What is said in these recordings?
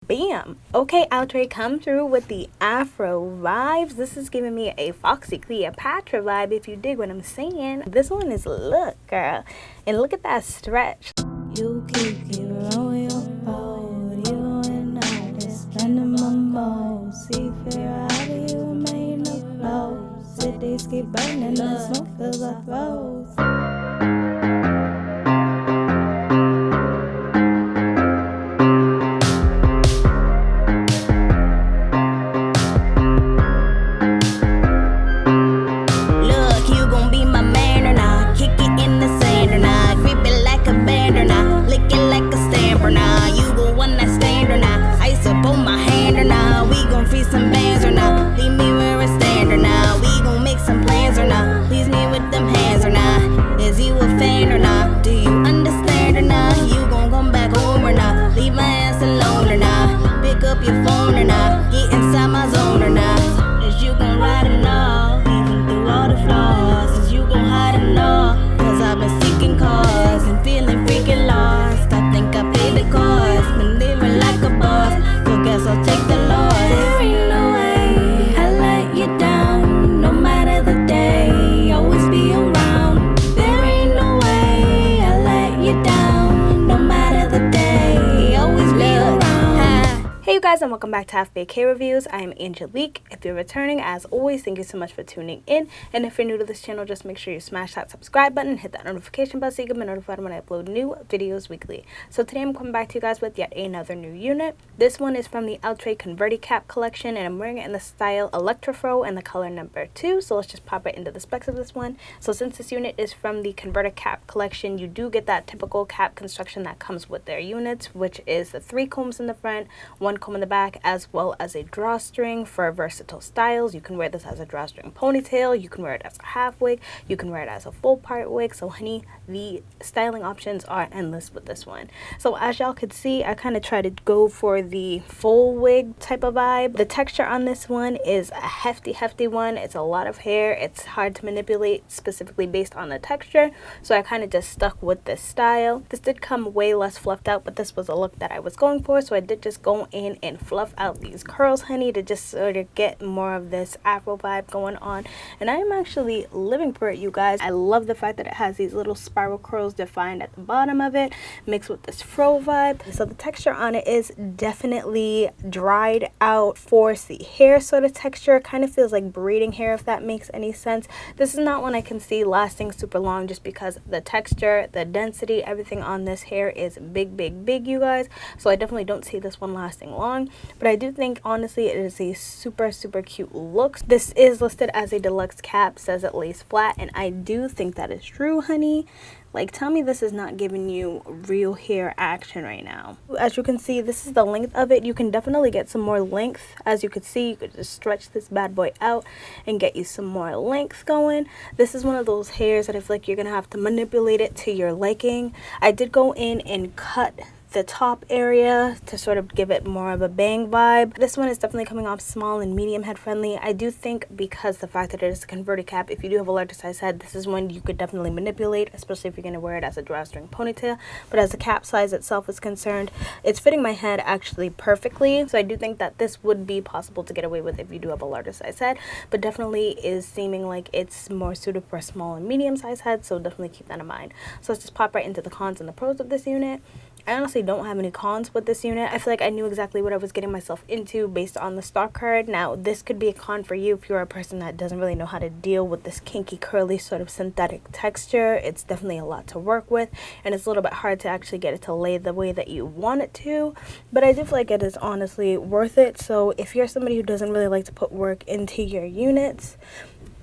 Bam! Okay, Outre, come through with the afro vibes. This is giving me a Foxy Cleopatra vibe, if you dig what I'm saying. This one is look, girl. And look at that stretch. You keep on your boat, you and I just spending my mode. See fear, how do you remain afloat? Cities keep burning, the smoke fills our throats. Guys, and welcome back to Half Baked Hair Reviews. I am Angelique. If you're returning, as always, thank you so much for tuning in. And if you're new to this channel, just make sure you smash that subscribe button, hit that notification bell so you can be notified when I upload new videos weekly. So today I'm coming back to you guys with yet another new unit. This one is from the Outre Converti cap collection, and I'm wearing it in the style Electra Fro and the color number 2. So let's just pop right into the specs of this one. So since this unit is from the Converti cap collection, you do get that typical cap construction that comes with their units, which is the 3 combs in the front, 1 comb in the back, as well as a drawstring for versatile styles. You can wear this as a drawstring ponytail, you can wear it as a half wig, you can wear it as a full part wig. So honey, the styling options are endless with this one. So as y'all could see, I kind of try to go for the full wig type of vibe. The texture on this one is a hefty one. It's a lot of hair. It's hard to manipulate specifically based on the texture, so I kind of just stuck with this style. This did come way less fluffed out, but this was a look that I was going for, so I did just go in and fluff out these curls, honey, to just sort of get more of this afro vibe going on. And I am actually living for it, you guys. I love the fact that it has these little spiral curls defined at the bottom of it, mixed with this fro vibe. So the texture on it is definitely dried out 4C hair sort of texture. Kind of feels like braiding hair, if that makes any sense. This is not one I can see lasting super long, just because the texture, the density, everything on this hair is big, you guys. So I definitely don't see this one lasting long. But I do think, honestly, it is a super cute look. This is listed as a deluxe cap, says it lays flat, and I do think that is true, honey. Like, tell me this is not giving you real hair action right now. As you can see, this is the length of it. You can definitely get some more length. As you can see, you could just stretch this bad boy out and get you some more length going. This is one of those hairs that I feel like you're gonna have to manipulate it to your liking. I did go in and cut the top area to sort of give it more of a bang vibe. This one is definitely coming off small and medium head friendly. I do think, because the fact that it is a converted cap, if you do have a larger size head, this is one you could definitely manipulate, especially if you're going to wear it as a drawstring ponytail. But as the cap size itself is concerned, it's fitting my head actually perfectly. So I do think that this would be possible to get away with if you do have a larger size head, but definitely is seeming like it's more suited for a small and medium size head, so definitely keep that in mind. So let's just pop right into the cons and the pros of this unit. I honestly don't have any cons with this unit. I feel like I knew exactly what I was getting myself into based on the stock card. Now, this could be a con for you if you're a person that doesn't really know how to deal with this kinky, curly sort of synthetic texture. It's definitely a lot to work with, and it's a little bit hard to actually get it to lay the way that you want it to. But I do feel like it is honestly worth it. So if you're somebody who doesn't really like to put work into your units,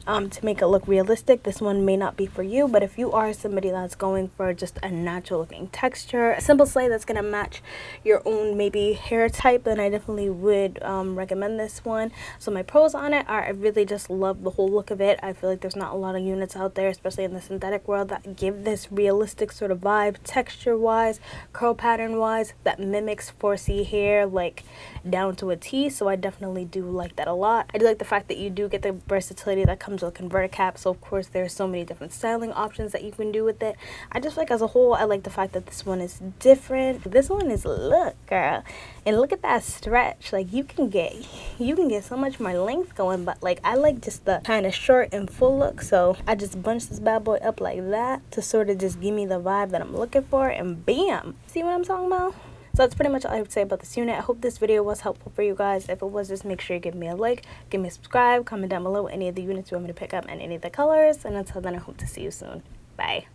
to make it look realistic, this one may not be for you. But if you are somebody that's going for just a natural looking texture, a simple slate that's going to match your own maybe hair type, then I definitely would recommend this one. So my pros on it are, I really just love the whole look of it. I feel like there's not a lot of units out there, especially in the synthetic world, that give this realistic sort of vibe, texture wise, curl pattern wise, that mimics 4C hair like down to a T. So I definitely do like that a lot. I do like the fact that you do get the versatility that comes comes with a converter cap, so of course there's so many different styling options that you can do with it. I just like, as a whole, I like the fact that this one is different. This one is, look girl, and look at that stretch. Like you can get so much more length going, but like I like just the kind of short and full look, so I just bunched this bad boy up like that to sort of just give me the vibe that I'm looking for, and bam, see what I'm talking about? So that's pretty much all I would say about this unit. I hope this video was helpful for you guys. If it was, just make sure you give me a like, give me a subscribe, comment down below any of the units you want me to pick up and any of the colors. And until then, I hope to see you soon. Bye.